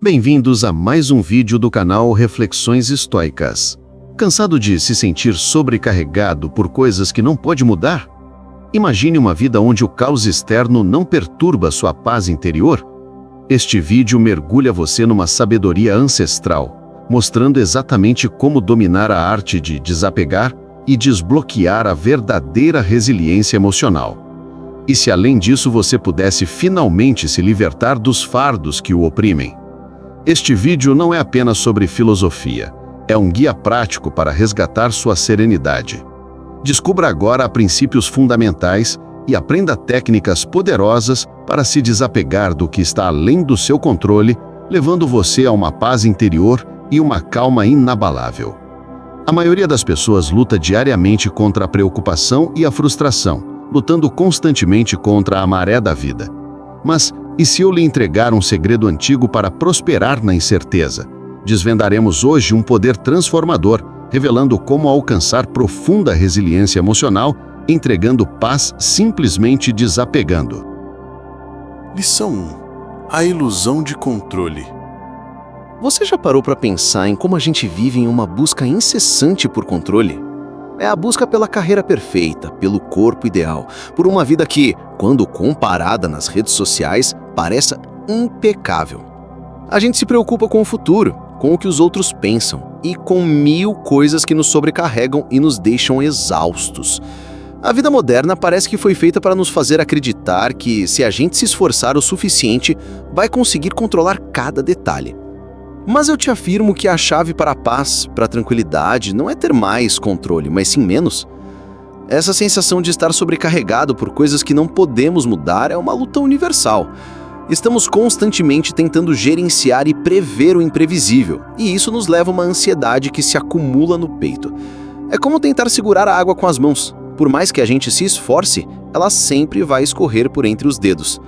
Bem-vindos a mais um vídeo do canal Reflexões Estoicas. Cansado de se sentir sobrecarregado por coisas que não pode mudar? Imagine uma vida onde o caos externo não perturba sua paz interior. Este vídeo mergulha você numa sabedoria ancestral, mostrando exatamente como dominar a arte de desapegar e desbloquear a verdadeira resiliência emocional. E se além disso você pudesse finalmente se libertar dos fardos que o oprimem? Este vídeo não é apenas sobre filosofia, é um guia prático para resgatar sua serenidade. Descubra agora princípios fundamentais e aprenda técnicas poderosas para se desapegar do que está além do seu controle, levando você a uma paz interior e uma calma inabalável. A maioria das pessoas luta diariamente contra a preocupação e a frustração, lutando constantemente contra a maré da vida. Mas, e se eu lhe entregar um segredo antigo para prosperar na incerteza? Desvendaremos hoje um poder transformador, revelando como alcançar profunda resiliência emocional, entregando paz simplesmente desapegando. Lição 1. A ilusão de controle. Você já parou para pensar em como a gente vive em uma busca incessante por controle? É a busca pela carreira perfeita, pelo corpo ideal, por uma vida que, quando comparada nas redes sociais, pareça impecável. A gente se preocupa com o futuro, com o que os outros pensam e com mil coisas que nos sobrecarregam e nos deixam exaustos. A vida moderna parece que foi feita para nos fazer acreditar que, se a gente se esforçar o suficiente, vai conseguir controlar cada detalhe. Mas eu te afirmo que a chave para a paz, para a tranquilidade, não é ter mais controle, mas sim menos. Essa sensação de estar sobrecarregado por coisas que não podemos mudar é uma luta universal. Estamos constantemente tentando gerenciar e prever o imprevisível, e isso nos leva a uma ansiedade que se acumula no peito. É como tentar segurar a água com as mãos. Por mais que a gente se esforce, ela sempre vai escorrer por entre os dedos.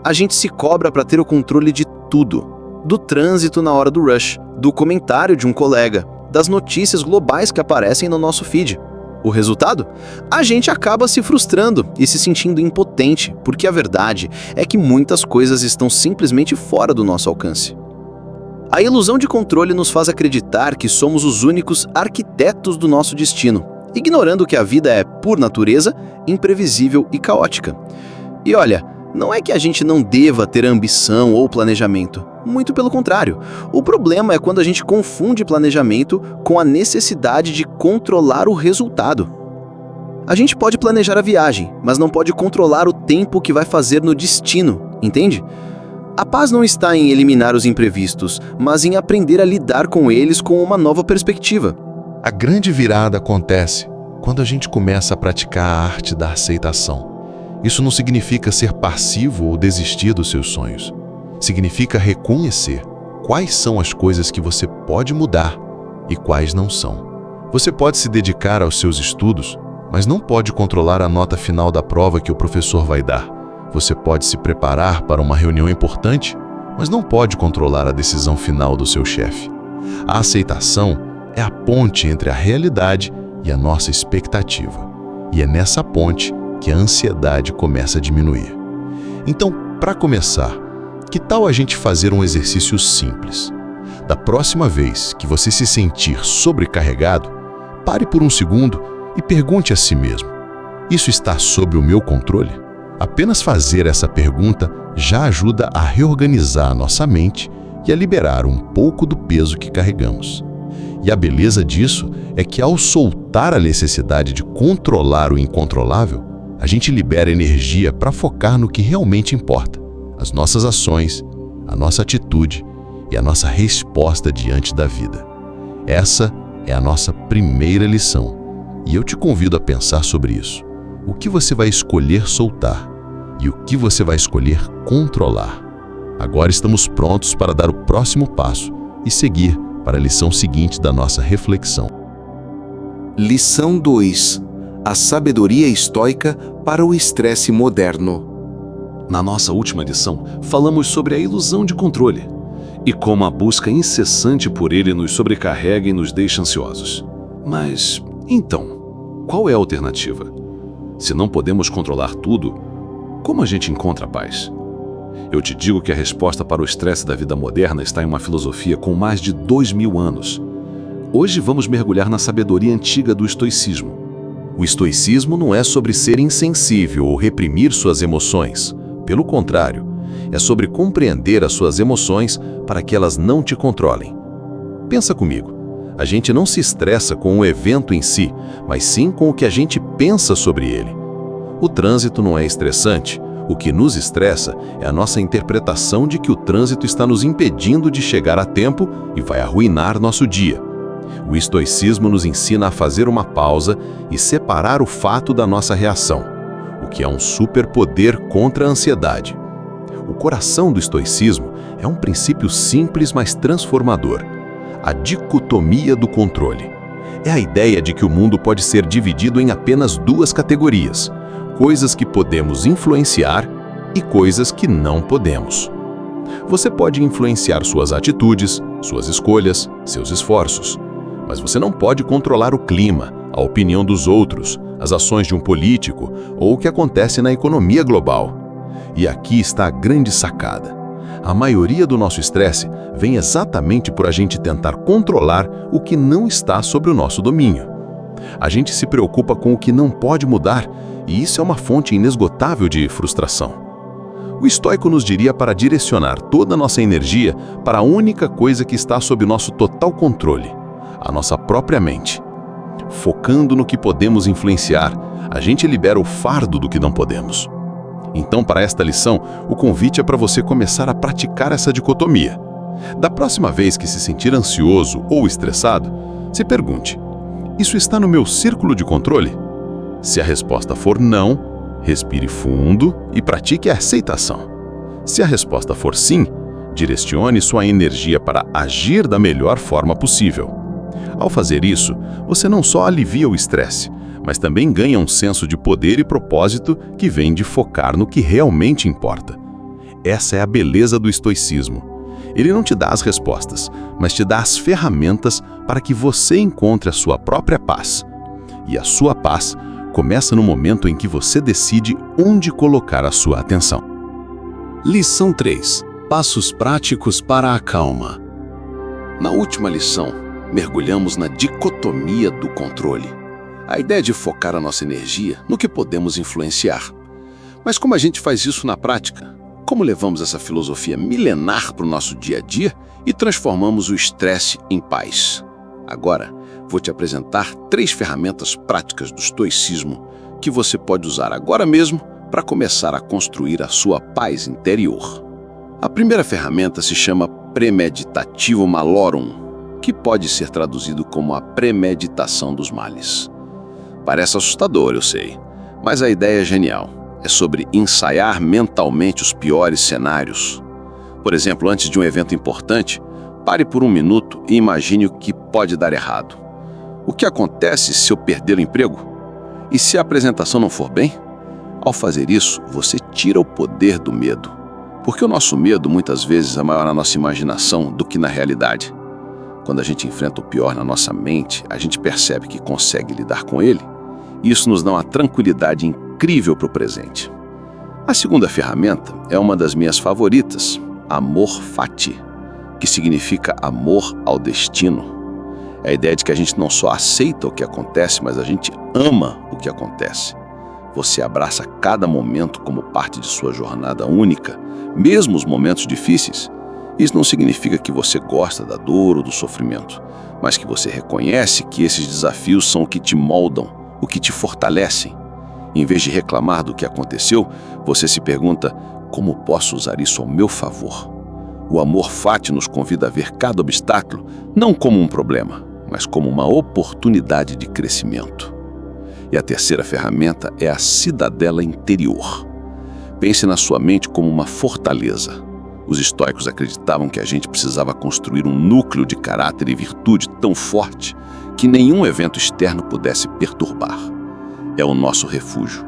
A gente se cobra para ter o controle de tudo. Do trânsito na hora do rush, do comentário de um colega, das notícias globais que aparecem no nosso feed. O resultado? A gente acaba se frustrando e se sentindo impotente, porque a verdade é que muitas coisas estão simplesmente fora do nosso alcance. A ilusão de controle nos faz acreditar que somos os únicos arquitetos do nosso destino, ignorando que a vida é, por natureza, imprevisível e caótica. E olha, não é que a gente não deva ter ambição ou planejamento. Muito pelo contrário. O problema é quando a gente confunde planejamento com a necessidade de controlar o resultado. A gente pode planejar a viagem, mas não pode controlar o tempo que vai fazer no destino, entende? A paz não está em eliminar os imprevistos, mas em aprender a lidar com eles com uma nova perspectiva. A grande virada acontece quando a gente começa a praticar a arte da aceitação. Isso não significa ser passivo ou desistir dos seus sonhos. Significa reconhecer quais são as coisas que você pode mudar e quais não são. Você pode se dedicar aos seus estudos, mas não pode controlar a nota final da prova que o professor vai dar. Você pode se preparar para uma reunião importante, mas não pode controlar a decisão final do seu chefe. A aceitação é a ponte entre a realidade e a nossa expectativa. E é nessa ponte que a ansiedade começa a diminuir. Então, para começar, que tal a gente fazer um exercício simples? Da próxima vez que você se sentir sobrecarregado, pare por um segundo e pergunte a si mesmo: isso está sob o meu controle? Apenas fazer essa pergunta já ajuda a reorganizar a nossa mente e a liberar um pouco do peso que carregamos. E a beleza disso é que, ao soltar a necessidade de controlar o incontrolável, a gente libera energia para focar no que realmente importa: as nossas ações, a nossa atitude e a nossa resposta diante da vida. Essa é a nossa primeira lição, e eu te convido a pensar sobre isso. O que você vai escolher soltar e o que você vai escolher controlar? Agora estamos prontos para dar o próximo passo e seguir para a lição seguinte da nossa reflexão. Lição 2. A sabedoria estoica para o estresse moderno. Na nossa última lição, falamos sobre a ilusão de controle e como a busca incessante por ele nos sobrecarrega e nos deixa ansiosos. Mas, então, qual é a alternativa? Se não podemos controlar tudo, como a gente encontra a paz? Eu te digo que a resposta para o estresse da vida moderna está em uma filosofia com mais de 2000 anos. Hoje vamos mergulhar na sabedoria antiga do estoicismo. O estoicismo não é sobre ser insensível ou reprimir suas emoções. Pelo contrário, é sobre compreender as suas emoções para que elas não te controlem. Pensa comigo. A gente não se estressa com o evento em si, mas sim com o que a gente pensa sobre ele. O trânsito não é estressante. O que nos estressa é a nossa interpretação de que o trânsito está nos impedindo de chegar a tempo e vai arruinar nosso dia. O estoicismo nos ensina a fazer uma pausa e separar o fato da nossa reação, o que é um superpoder contra a ansiedade. O coração do estoicismo é um princípio simples, mas transformador: a dicotomia do controle. É a ideia de que o mundo pode ser dividido em apenas duas categorias: coisas que podemos influenciar e coisas que não podemos. Você pode influenciar suas atitudes, suas escolhas, seus esforços, mas você não pode controlar o clima, a opinião dos outros, as ações de um político ou o que acontece na economia global. E aqui está a grande sacada. A maioria do nosso estresse vem exatamente por a gente tentar controlar o que não está sob o nosso domínio. A gente se preocupa com o que não pode mudar, e isso é uma fonte inesgotável de frustração. O estoico nos diria para direcionar toda a nossa energia para a única coisa que está sob nosso total controle: a nossa própria mente. Focando no que podemos influenciar, a gente libera o fardo do que não podemos. Então, para esta lição, o convite é para você começar a praticar essa dicotomia. Da próxima vez que se sentir ansioso ou estressado, se pergunte: isso está no meu círculo de controle? Se a resposta for não, respire fundo e pratique a aceitação. Se a resposta for sim, direcione sua energia para agir da melhor forma possível. Ao fazer isso, você não só alivia o estresse, mas também ganha um senso de poder e propósito que vem de focar no que realmente importa. Essa é a beleza do estoicismo. Ele não te dá as respostas, mas te dá as ferramentas para que você encontre a sua própria paz. E a sua paz começa no momento em que você decide onde colocar a sua atenção. Lição 3. Passos práticos para a calma. Na última lição, mergulhamos na dicotomia do controle. A ideia de focar a nossa energia no que podemos influenciar. Mas como a gente faz isso na prática? Como levamos essa filosofia milenar para o nosso dia a dia e transformamos o estresse em paz? Agora, vou te apresentar 3 ferramentas práticas do estoicismo que você pode usar agora mesmo para começar a construir a sua paz interior. A primeira ferramenta se chama Premeditativo Malorum, que pode ser traduzido como a premeditação dos males. Parece assustador, eu sei, mas a ideia é genial. É sobre ensaiar mentalmente os piores cenários. Por exemplo, antes de um evento importante, pare por 1 minuto e imagine o que pode dar errado. O que acontece se eu perder o emprego? E se a apresentação não for bem? Ao fazer isso, você tira o poder do medo. Porque o nosso medo, muitas vezes, é maior na nossa imaginação do que na realidade. Quando a gente enfrenta o pior na nossa mente, a gente percebe que consegue lidar com ele, e isso nos dá uma tranquilidade incrível para o presente. A segunda ferramenta é uma das minhas favoritas, Amor Fati, que significa amor ao destino. É a ideia de que a gente não só aceita o que acontece, mas a gente ama o que acontece. Você abraça cada momento como parte de sua jornada única, mesmo os momentos difíceis. Isso não significa que você gosta da dor ou do sofrimento, mas que você reconhece que esses desafios são o que te moldam, o que te fortalecem. Em vez de reclamar do que aconteceu, você se pergunta: como posso usar isso ao meu favor? O amor fati nos convida a ver cada obstáculo não como um problema, mas como uma oportunidade de crescimento. E a terceira ferramenta é a cidadela interior. Pense na sua mente como uma fortaleza. Os estoicos acreditavam que a gente precisava construir um núcleo de caráter e virtude tão forte que nenhum evento externo pudesse perturbar. É o nosso refúgio.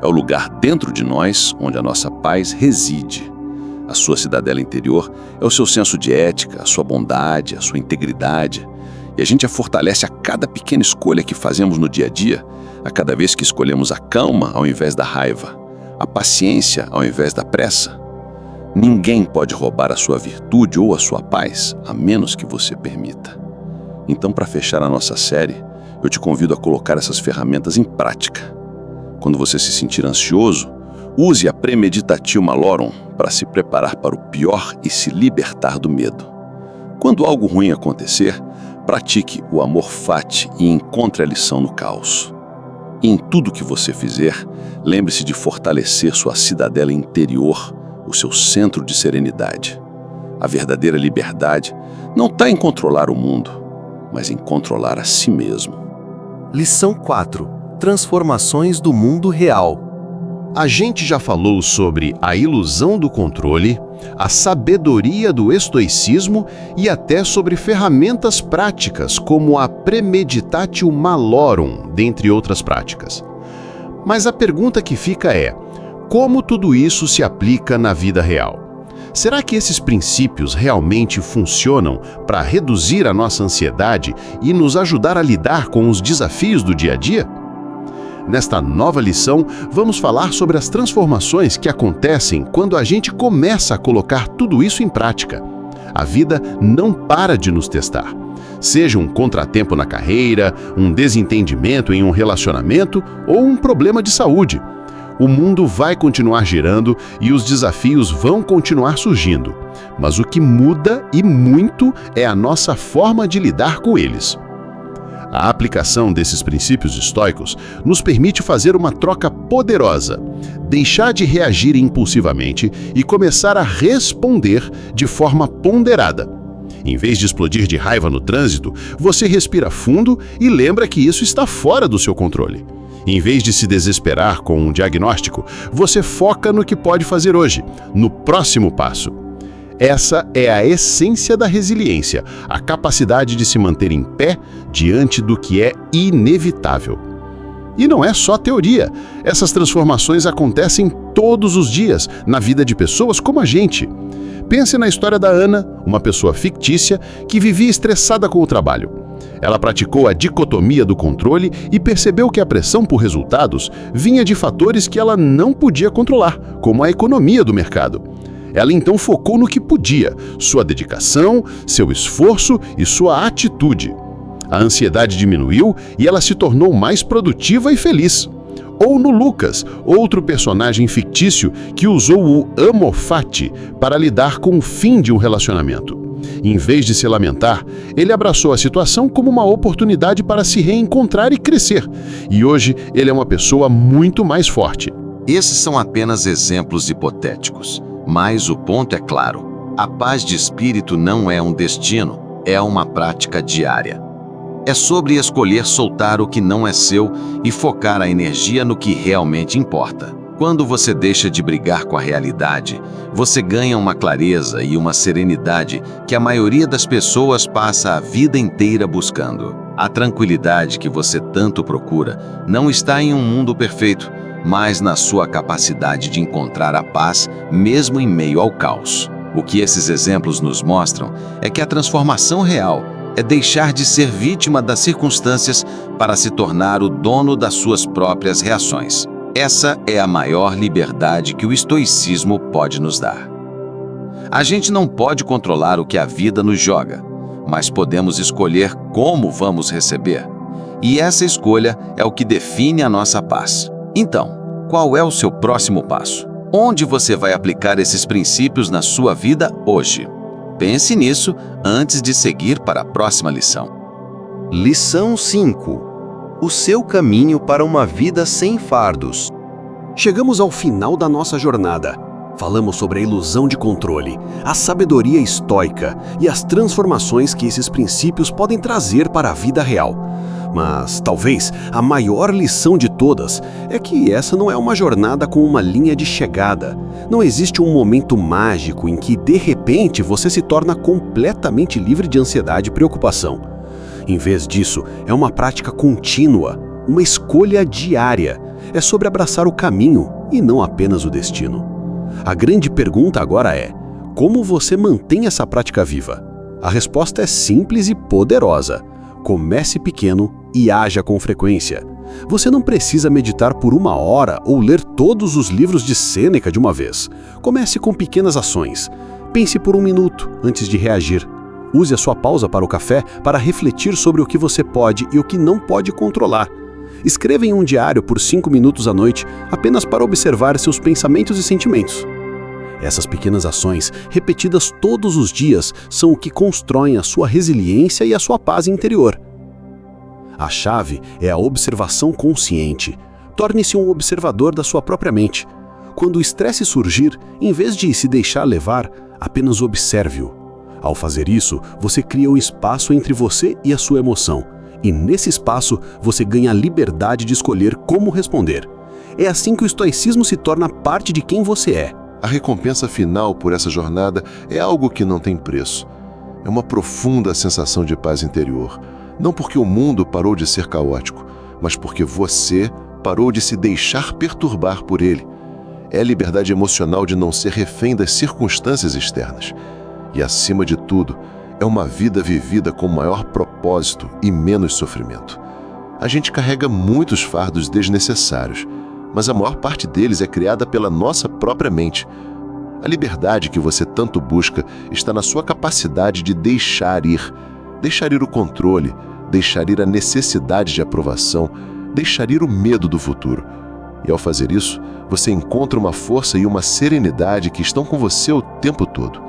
É o lugar dentro de nós onde a nossa paz reside. A sua cidadela interior é o seu senso de ética, a sua bondade, a sua integridade. E a gente a fortalece a cada pequena escolha que fazemos no dia a dia, a cada vez que escolhemos a calma ao invés da raiva, a paciência ao invés da pressa. Ninguém pode roubar a sua virtude ou a sua paz, a menos que você permita. Então, para fechar a nossa série, eu te convido a colocar essas ferramentas em prática. Quando você se sentir ansioso, use a Premeditatio Malorum para se preparar para o pior e se libertar do medo. Quando algo ruim acontecer, pratique o amor fati e encontre a lição no caos. E em tudo que você fizer, lembre-se de fortalecer sua cidadela interior, o seu centro de serenidade. A verdadeira liberdade não está em controlar o mundo, mas em controlar a si mesmo. Lição 4. Transformações do mundo real. A gente já falou sobre a ilusão do controle, a sabedoria do estoicismo e até sobre ferramentas práticas como a Premeditatio Malorum, dentre outras práticas. Mas a pergunta que fica é: como tudo isso se aplica na vida real? Será que esses princípios realmente funcionam para reduzir a nossa ansiedade e nos ajudar a lidar com os desafios do dia a dia? Nesta nova lição, vamos falar sobre as transformações que acontecem quando a gente começa a colocar tudo isso em prática. A vida não para de nos testar. Seja um contratempo na carreira, um desentendimento em um relacionamento ou um problema de saúde. O mundo vai continuar girando e os desafios vão continuar surgindo. Mas o que muda, e muito, é a nossa forma de lidar com eles. A aplicação desses princípios estoicos nos permite fazer uma troca poderosa, deixar de reagir impulsivamente e começar a responder de forma ponderada. Em vez de explodir de raiva no trânsito, você respira fundo e lembra que isso está fora do seu controle. Em vez de se desesperar com um diagnóstico, você foca no que pode fazer hoje, no próximo passo. Essa é a essência da resiliência, a capacidade de se manter em pé diante do que é inevitável. E não é só teoria. Essas transformações acontecem todos os dias na vida de pessoas como a gente. Pense na história da Ana, uma pessoa fictícia que vivia estressada com o trabalho. Ela praticou a dicotomia do controle e percebeu que a pressão por resultados vinha de fatores que ela não podia controlar, como a economia do mercado. Ela então focou no que podia, sua dedicação, seu esforço e sua atitude. A ansiedade diminuiu e ela se tornou mais produtiva e feliz. Ou no Lucas, outro personagem fictício que usou o amor fati para lidar com o fim de um relacionamento. Em vez de se lamentar, ele abraçou a situação como uma oportunidade para se reencontrar e crescer. E hoje ele é uma pessoa muito mais forte. Esses são apenas exemplos hipotéticos. Mas o ponto é claro: a paz de espírito não é um destino, é uma prática diária. É sobre escolher soltar o que não é seu e focar a energia no que realmente importa. Quando você deixa de brigar com a realidade, você ganha uma clareza e uma serenidade que a maioria das pessoas passa a vida inteira buscando. A tranquilidade que você tanto procura não está em um mundo perfeito, mas na sua capacidade de encontrar a paz mesmo em meio ao caos. O que esses exemplos nos mostram é que a transformação real é deixar de ser vítima das circunstâncias para se tornar o dono das suas próprias reações. Essa é a maior liberdade que o estoicismo pode nos dar. A gente não pode controlar o que a vida nos joga, mas podemos escolher como vamos receber. E essa escolha é o que define a nossa paz. Então, qual é o seu próximo passo? Onde você vai aplicar esses princípios na sua vida hoje? Pense nisso antes de seguir para a próxima lição. Lição 5. O seu caminho para uma vida sem fardos. Chegamos ao final da nossa jornada. Falamos sobre a ilusão de controle, a sabedoria estoica e as transformações que esses princípios podem trazer para a vida real. Mas talvez a maior lição de todas é que essa não é uma jornada com uma linha de chegada. Não existe um momento mágico em que, de repente, você se torna completamente livre de ansiedade e preocupação. Em vez disso, é uma prática contínua, uma escolha diária. É sobre abraçar o caminho e não apenas o destino. A grande pergunta agora é: como você mantém essa prática viva? A resposta é simples e poderosa. Comece pequeno e haja com frequência. Você não precisa meditar por 1 hora ou ler todos os livros de Sêneca de uma vez. Comece com pequenas ações. Pense por 1 minuto antes de reagir. Use a sua pausa para o café para refletir sobre o que você pode e o que não pode controlar. Escreva em um diário por 5 minutos à noite, apenas para observar seus pensamentos e sentimentos. Essas pequenas ações, repetidas todos os dias, são o que constroem a sua resiliência e a sua paz interior. A chave é a observação consciente. Torne-se um observador da sua própria mente. Quando o estresse surgir, em vez de se deixar levar, apenas observe-o. Ao fazer isso, você cria um espaço entre você e a sua emoção. E nesse espaço, você ganha a liberdade de escolher como responder. É assim que o estoicismo se torna parte de quem você é. A recompensa final por essa jornada é algo que não tem preço. É uma profunda sensação de paz interior. Não porque o mundo parou de ser caótico, mas porque você parou de se deixar perturbar por ele. É a liberdade emocional de não ser refém das circunstâncias externas. E, acima de tudo, é uma vida vivida com maior propósito e menos sofrimento. A gente carrega muitos fardos desnecessários, mas a maior parte deles é criada pela nossa própria mente. A liberdade que você tanto busca está na sua capacidade de deixar ir o controle, deixar ir a necessidade de aprovação, deixar ir o medo do futuro. E ao fazer isso, você encontra uma força e uma serenidade que estão com você o tempo todo.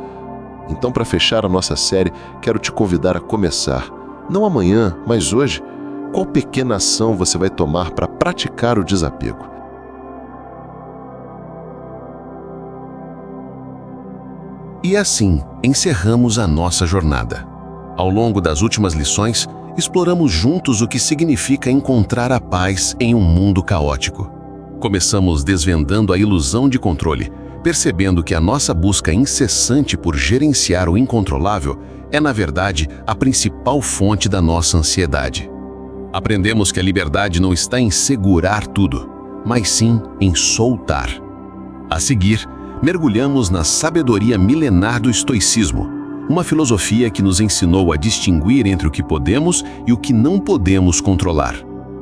Então, para fechar a nossa série, quero te convidar a começar, não amanhã, mas hoje. Qual pequena ação você vai tomar para praticar o desapego? E assim, encerramos a nossa jornada. Ao longo das últimas lições, exploramos juntos o que significa encontrar a paz em um mundo caótico. Começamos desvendando a ilusão de controle, percebendo que a nossa busca incessante por gerenciar o incontrolável é, na verdade, a principal fonte da nossa ansiedade. Aprendemos que a liberdade não está em segurar tudo, mas sim em soltar. A seguir, mergulhamos na sabedoria milenar do estoicismo, uma filosofia que nos ensinou a distinguir entre o que podemos e o que não podemos controlar.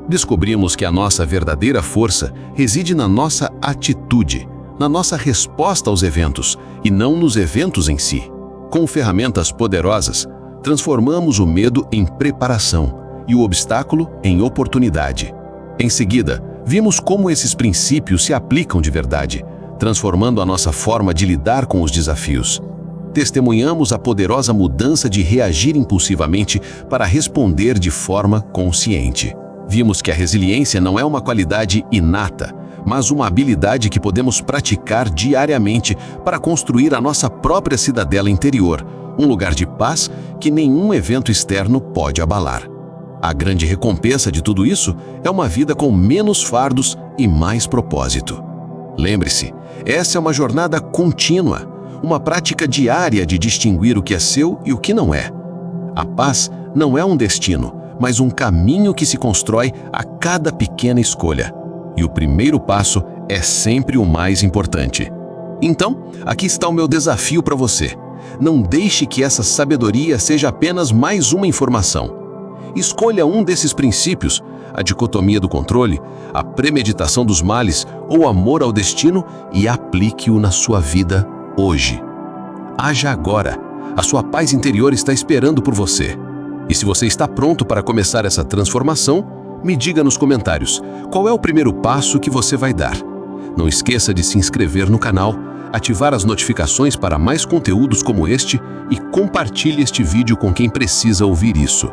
Descobrimos que a nossa verdadeira força reside na nossa atitude, na nossa resposta aos eventos e não nos eventos em si. Com ferramentas poderosas, transformamos o medo em preparação e o obstáculo em oportunidade. Em seguida, vimos como esses princípios se aplicam de verdade, transformando a nossa forma de lidar com os desafios. Testemunhamos a poderosa mudança de reagir impulsivamente para responder de forma consciente. Vimos que a resiliência não é uma qualidade inata, mas uma habilidade que podemos praticar diariamente para construir a nossa própria cidadela interior, um lugar de paz que nenhum evento externo pode abalar. A grande recompensa de tudo isso é uma vida com menos fardos e mais propósito. Lembre-se, essa é uma jornada contínua, uma prática diária de distinguir o que é seu e o que não é. A paz não é um destino, mas um caminho que se constrói a cada pequena escolha. E o primeiro passo é sempre o mais importante. Então, aqui está o meu desafio para você. Não deixe que essa sabedoria seja apenas mais uma informação. Escolha um desses princípios, a dicotomia do controle, a premeditação dos males ou o amor ao destino e aplique-o na sua vida hoje. Haja agora. A sua paz interior está esperando por você. E se você está pronto para começar essa transformação, me diga nos comentários qual é o primeiro passo que você vai dar. Não esqueça de se inscrever no canal, ativar as notificações para mais conteúdos como este e compartilhe este vídeo com quem precisa ouvir isso.